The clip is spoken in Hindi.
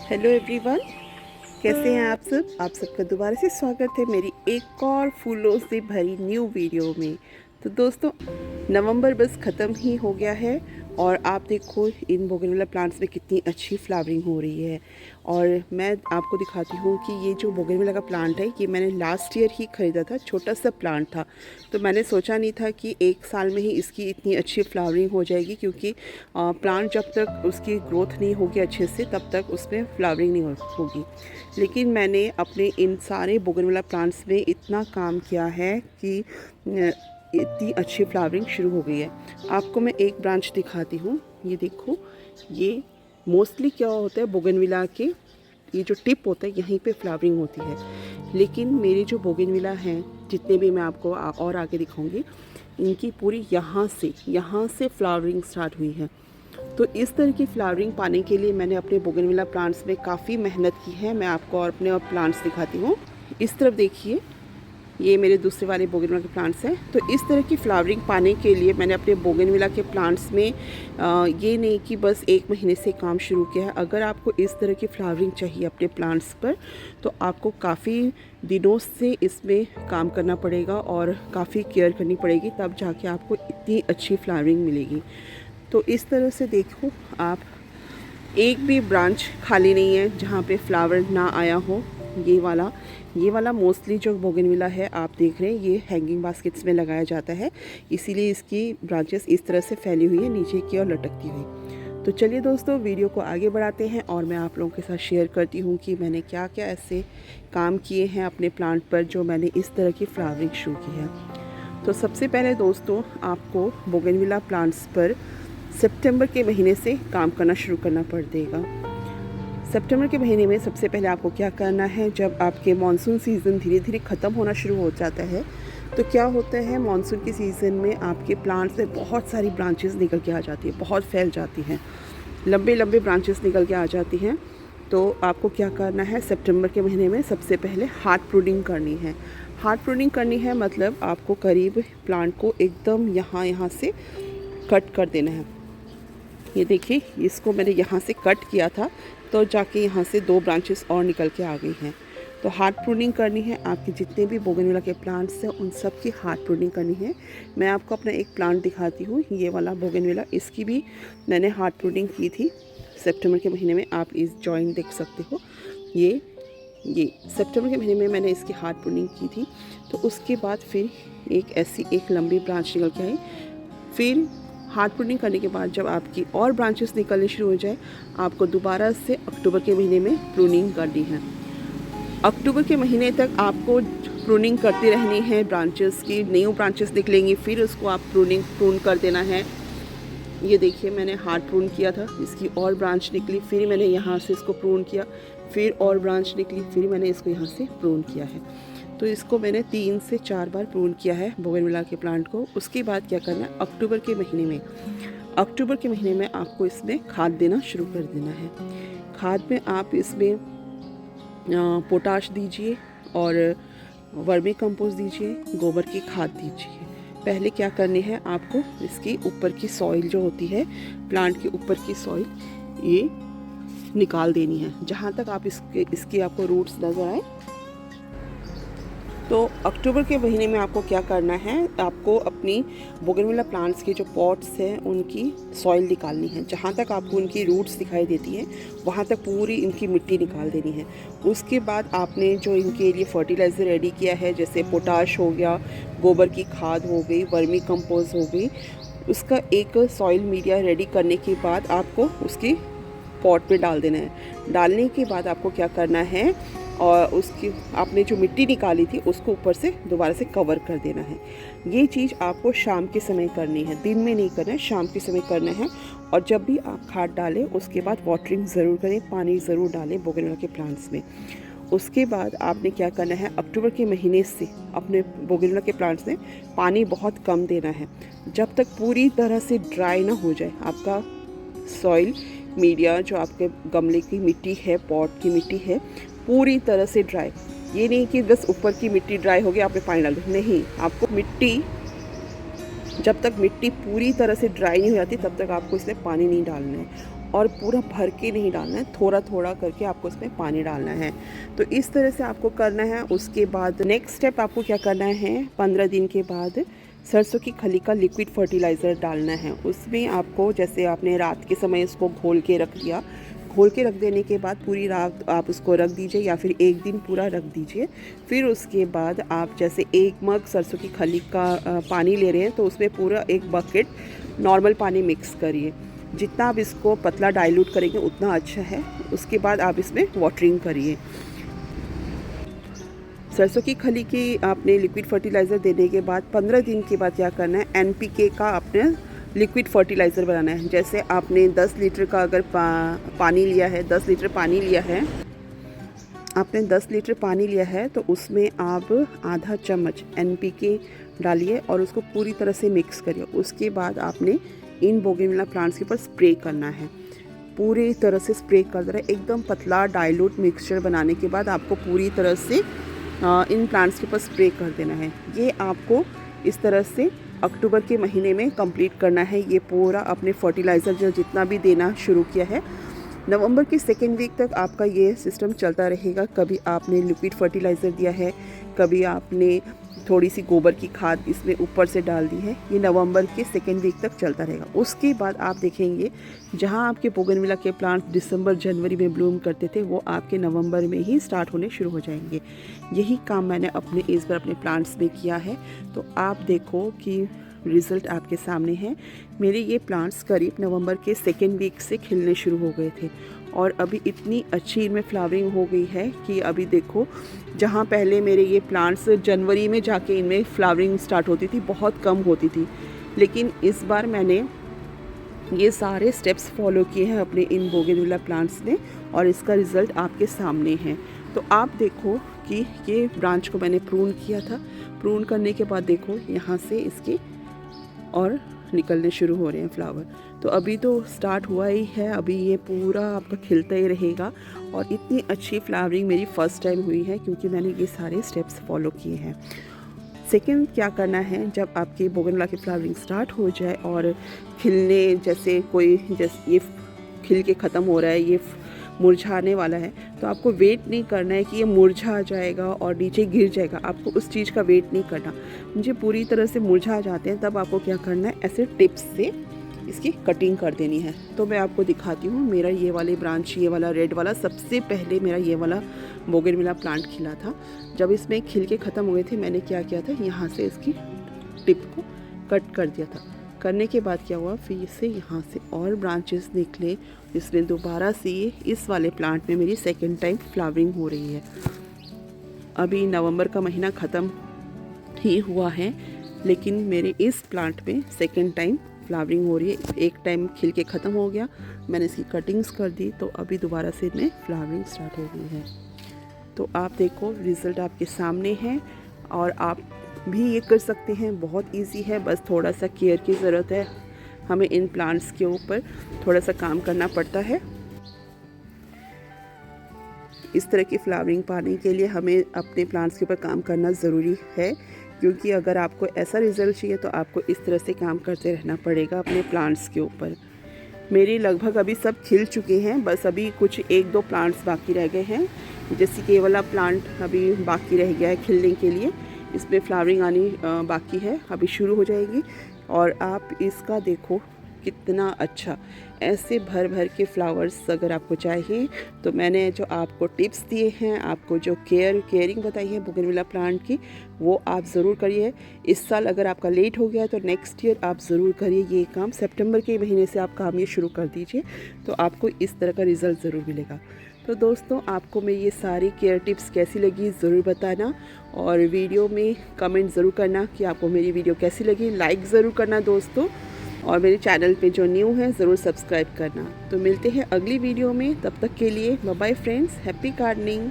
हेलो एवरीवन, कैसे हैं आप सब। आप सबका दोबारा से स्वागत है मेरी एक और फूलों से भरी न्यू वीडियो में। तो दोस्तों, नवंबर बस ख़त्म ही हो गया है और आप देखो इन बोगनविला प्लांट्स में कितनी अच्छी फ्लावरिंग हो रही है। और मैं आपको दिखाती हूँ कि ये जो बोगनविला का प्लांट है ये मैंने लास्ट ईयर ही ख़रीदा था। छोटा सा प्लांट था, तो मैंने सोचा नहीं था कि एक साल में ही इसकी इतनी अच्छी फ्लावरिंग हो जाएगी, क्योंकि प्लांट जब तक उसकी ग्रोथ नहीं होगी अच्छे से तब तक उसमें फ्लावरिंग नहीं होगी। लेकिन मैंने अपने इन सारे बोगनविला प्लांट्स में इतना काम किया है कि इतनी अच्छी फ्लावरिंग शुरू हो गई है। आपको मैं एक ब्रांच दिखाती हूँ। ये देखो, ये मोस्टली क्या होता है, बोगनविला के ये जो टिप होता है यहीं पे फ्लावरिंग होती है। लेकिन मेरे जो बोगनविला हैं, जितने भी मैं आपको और आगे दिखाऊंगी, इनकी पूरी यहाँ से फ्लावरिंग स्टार्ट हुई है। तो इस तरह की फ्लावरिंग पाने के लिए मैंने अपने बोगनविला प्लांट्स में काफ़ी मेहनत की है। मैं आपको और अपने प्लांट्स दिखाती हूँ। इस तरफ देखिए, ये मेरे दूसरे वाले बोगनविला के प्लांट्स हैं। तो इस तरह की फ्लावरिंग पाने के लिए मैंने अपने बोगनविला के प्लांट्स में ये नहीं कि बस एक महीने से काम शुरू किया है। अगर आपको इस तरह की फ्लावरिंग चाहिए अपने प्लांट्स पर, तो आपको काफ़ी दिनों से इसमें काम करना पड़ेगा और काफ़ी केयर करनी पड़ेगी, तब जाके आपको इतनी अच्छी फ्लावरिंग मिलेगी। तो इस तरह से देखो आप, एक भी ब्रांच खाली नहीं है जहाँ पे फ्लावर ना आया हो। ये वाला मोस्टली जो बोगनविला है आप देख रहे हैं, ये हैंगिंग बास्केट्स में लगाया जाता है, इसीलिए इसकी ब्रांचेस इस तरह से फैली हुई है नीचे की ओर लटकती हुई। तो चलिए दोस्तों, वीडियो को आगे बढ़ाते हैं और मैं आप लोगों के साथ शेयर करती हूँ कि मैंने क्या क्या ऐसे काम किए हैं अपने प्लांट पर जो मैंने इस तरह की फ्लावरिंग शुरू की है। तो सबसे पहले दोस्तों, आपको बोगनविला प्लांट्स पर सितंबर के महीने से काम करना शुरू करना पड़ेगा। सितंबर के महीने में सबसे पहले आपको क्या करना है, जब आपके मानसून सीज़न धीरे धीरे ख़त्म होना शुरू हो जाता है, तो क्या होता है, मानसून के सीज़न में आपके प्लांट्स से बहुत सारी ब्रांचेस निकल के आ जाती है, बहुत फैल जाती हैं, लंबे लंबे ब्रांचेस निकल के आ जाती हैं। तो आपको क्या करना है, सितंबर के महीने में सबसे पहले हार्ड प्रूनिंग करनी है। हार्ड प्रूनिंग करनी है मतलब आपको करीब प्लांट को एकदम यहाँ से कट कर देना है। ये देखिए, इसको मैंने यहाँ से कट किया था, तो जाके यहाँ से 2 ब्रांचेस और निकल के आ गई हैं। तो हार्ड प्रूनिंग करनी है। आपके जितने भी बोगनविला के प्लांट्स हैं उन सब की हार्ड प्रूनिंग करनी है। मैं आपको अपना एक प्लांट दिखाती हूँ, ये वाला बोगनविला, इसकी भी मैंने हार्ड प्रूनिंग की थी सितंबर के महीने में। आप इस जॉइंट देख सकते हो, ये सितंबर के महीने में मैंने इसकी हार्ड प्रूनिंग की थी। तो उसके बाद फिर एक लंबी ब्रांच निकल के आई। फिर हार्ड प्रूनिंग करने के बाद जब आपकी और ब्रांचेस निकलने शुरू हो जाए, आपको दोबारा से अक्टूबर के महीने में प्रूनिंग करनी है। अक्टूबर के महीने तक आपको प्रूनिंग करती रहनी है ब्रांचेस की। न्यू ब्रांचेस निकलेंगी, फिर उसको आप प्रून कर देना है। ये देखिए, मैंने हार्ड प्रून किया था, इसकी और ब्रांच निकली, फिर मैंने यहाँ से इसको प्रून किया, फिर और ब्रांच निकली, फिर मैंने इसको यहाँ से प्रून किया है। तो इसको मैंने 3 से 4 बार प्रून किया है बोगनविला के प्लांट को। उसके बाद क्या करना है, अक्टूबर के महीने में आपको इसमें खाद देना शुरू कर देना है। खाद में आप इसमें पोटाश दीजिए और वर्मी कंपोस्ट दीजिए, गोबर की खाद दीजिए। पहले क्या करनी है, आपको इसकी ऊपर की सॉइल जो होती है, प्लांट के ऊपर की सॉइल, ये निकाल देनी है जहाँ तक आप इसकी आपको रूट्स नज़र आए। तो अक्टूबर के महीने में आपको क्या करना है, आपको अपनी बोगनविला प्लांट्स के जो पॉट्स हैं उनकी सॉइल निकालनी है। जहाँ तक आपको उनकी रूट्स दिखाई देती हैं वहाँ तक पूरी इनकी मिट्टी निकाल देनी है। उसके बाद आपने जो इनके लिए फर्टिलाइज़र रेडी किया है, जैसे पोटाश हो गया, गोबर की खाद हो गई, वर्मी कंपोस्ट हो गई, उसका एक सॉइल मीडिया रेडी करने के बाद आपको उसकी पॉट में डाल देना है। डालने के बाद आपको क्या करना है, और उसकी आपने जो मिट्टी निकाली थी उसको ऊपर से दोबारा से कवर कर देना है। ये चीज़ आपको शाम के समय करनी है, दिन में नहीं करना है, शाम के समय करना है। और जब भी आप खाद डालें उसके बाद वाटरिंग ज़रूर करें, पानी ज़रूर डालें बोगनविला के प्लांट्स में। उसके बाद आपने क्या करना है, अक्टूबर के महीने से अपने बोगनविला के प्लांट्स में पानी बहुत कम देना है, जब तक पूरी तरह से ड्राई ना हो जाए आपका सॉइल मीडिया, जो आपके गमले की मिट्टी है, पॉट की मिट्टी है, पूरी तरह से ड्राई। ये नहीं कि बस ऊपर की मिट्टी ड्राई हो गई आपने पानी डाल दिया, नहीं, आपको मिट्टी, जब तक मिट्टी पूरी तरह से ड्राई नहीं हो जाती तब तक आपको इसमें पानी नहीं डालना है। और पूरा भर के नहीं डालना है, थोड़ा थोड़ा करके आपको इसमें पानी डालना है। तो इस तरह से आपको करना है। उसके बाद नेक्स्ट स्टेप आपको क्या करना है, 15 दिन के बाद सरसों की खली का लिक्विड फर्टिलाइज़र डालना है। उसमें आपको, जैसे आपने रात के समय इसको घोल के रख दिया, घोल के रख देने के बाद पूरी रात आप उसको रख दीजिए या फिर एक दिन पूरा रख दीजिए। फिर उसके बाद आप जैसे 1 मग सरसों की खली का पानी ले रहे हैं तो उसमें पूरा 1 बकेट नॉर्मल पानी मिक्स करिए। जितना आप इसको पतला डाइल्यूट करेंगे उतना अच्छा है। उसके बाद आप इसमें वाटरिंग करिए। सरसों की खली की आपने लिक्विड फर्टिलाइज़र देने के बाद 15 दिन के बाद क्या करना है, एनपीके का आपने लिक्विड फर्टिलाइज़र बनाना है। जैसे आपने 10 लीटर का अगर पानी लिया है, 10 लीटर पानी लिया है, आपने 10 लीटर पानी लिया है तो उसमें आप आधा चम्मच एनपीके डालिए और उसको पूरी तरह से मिक्स करिए। उसके बाद आपने इन बोगनविला प्लांट्स के ऊपर स्प्रे करना है, पूरी तरह से स्प्रे कर देना है। एकदम पतला डाइल्यूट मिक्सचर बनाने के बाद आपको पूरी तरह से इन प्लांट्स के ऊपर स्प्रे कर देना है। ये आपको इस तरह से अक्टूबर के महीने में कंप्लीट करना है। ये पूरा अपने फर्टिलाइज़र जो जितना भी देना शुरू किया है, नवंबर की 2nd वीक तक आपका ये सिस्टम चलता रहेगा। कभी आपने लिक्विड फर्टिलाइज़र दिया है, कभी आपने थोड़ी सी गोबर की खाद इसमें ऊपर से डाल दी है। ये नवंबर के 2nd वीक तक चलता रहेगा। उसके बाद आप देखेंगे जहाँ आपके बोगनविला के प्लांट दिसंबर जनवरी में ब्लूम करते थे, वो आपके नवंबर में ही स्टार्ट होने शुरू हो जाएंगे। यही काम मैंने इस बार अपने प्लांट्स में किया है। तो आप देखो कि रिज़ल्ट आपके सामने है। मेरे ये प्लांट्स करीब नवंबर के 2nd वीक से खिलने शुरू हो गए थे और अभी इतनी अच्छी इनमें फ्लावरिंग हो गई है कि अभी देखो, जहाँ पहले मेरे ये प्लांट्स जनवरी में जाके इनमें फ्लावरिंग स्टार्ट होती थी, बहुत कम होती थी, लेकिन इस बार मैंने ये सारे स्टेप्स फॉलो किए हैं अपने इन बोगनविला प्लांट्स में और इसका रिज़ल्ट आपके सामने है। तो आप देखो कि ये ब्रांच को मैंने प्रून किया था, प्रून करने के बाद देखो यहाँ से इसके और निकलने शुरू हो रहे हैं फ्लावर। तो अभी तो स्टार्ट हुआ ही है, अभी ये पूरा आपका खिलता ही रहेगा। और इतनी अच्छी फ्लावरिंग मेरी फ़र्स्ट टाइम हुई है क्योंकि मैंने ये सारे स्टेप्स फॉलो किए हैं। सेकंड क्या करना है, जब आपकी बोगनविला की फ्लावरिंग स्टार्ट हो जाए और खिलने जैसे ये खिल के ख़त्म हो रहा है, ये मुरझाने वाला है, तो आपको वेट नहीं करना है कि ये मुरझा जाएगा और नीचे गिर जाएगा। आपको उस चीज़ का वेट नहीं करना। मुझे पूरी तरह से मुरझा जाते हैं तब आपको क्या करना है, ऐसे टिप्स से इसकी कटिंग कर देनी है। तो मैं आपको दिखाती हूँ। मेरा ये वाले ब्रांच, ये वाला रेड वाला, सबसे पहले मेरा ये वाला बोगनविला प्लांट खिला था। जब इसमें खिल के ख़त्म हुए थे, मैंने क्या किया था, यहाँ से इसकी टिप को कट कर दिया था। करने के बाद क्या हुआ, फिर से यहाँ से और ब्रांचेस निकले, इसमें दोबारा से इस वाले प्लांट में मेरी 2nd टाइम फ्लावरिंग हो रही है। अभी नवंबर का महीना ख़त्म ही हुआ है, लेकिन मेरे इस प्लांट में 2nd टाइम फ्लावरिंग हो रही है। एक टाइम खिल के ख़त्म हो गया, मैंने इसकी कटिंग्स कर दी, तो अभी दोबारा से इनमें फ्लावरिंग स्टार्ट हो गई है। तो आप देखो रिज़ल्ट आपके सामने है और आप भी ये कर सकते हैं। बहुत इजी है, बस थोड़ा सा केयर की ज़रूरत है। हमें इन प्लांट्स के ऊपर थोड़ा सा काम करना पड़ता है। इस तरह की फ्लावरिंग पाने के लिए हमें अपने प्लांट्स के ऊपर काम करना ज़रूरी है, क्योंकि अगर आपको ऐसा रिज़ल्ट चाहिए तो आपको इस तरह से काम करते रहना पड़ेगा अपने प्लांट्स के ऊपर। मेरे लगभग अभी सब खिल चुके हैं, बस अभी कुछ 1-2 प्लांट्स बाकी रह गए हैं। जैसे कि ये वाला प्लांट अभी बाकी रह गया है खिलने के लिए, इसमें फ्लावरिंग आनी बाकी है, अभी शुरू हो जाएगी। और आप इसका देखो कितना अच्छा, ऐसे भर भर के फ्लावर्स अगर आपको चाहिए तो मैंने जो आपको टिप्स दिए हैं, आपको जो केयरिंग बताई है बोगनविला प्लांट की, वो आप ज़रूर करिए। इस साल अगर आपका लेट हो गया तो नेक्स्ट ईयर आप ज़रूर करिए ये काम। सितंबर के महीने से आप काम ये शुरू कर दीजिए, तो आपको इस तरह का रिज़ल्ट ज़रूर मिलेगा। तो दोस्तों, आपको मेरी ये सारी केयर टिप्स कैसी लगी ज़रूर बताना और वीडियो में कमेंट ज़रूर करना कि आपको मेरी वीडियो कैसी लगी। लाइक ज़रूर करना दोस्तों, और मेरे चैनल पे जो न्यू है ज़रूर सब्सक्राइब करना। तो मिलते हैं अगली वीडियो में, तब तक के लिए bye bye friends, happy gardening.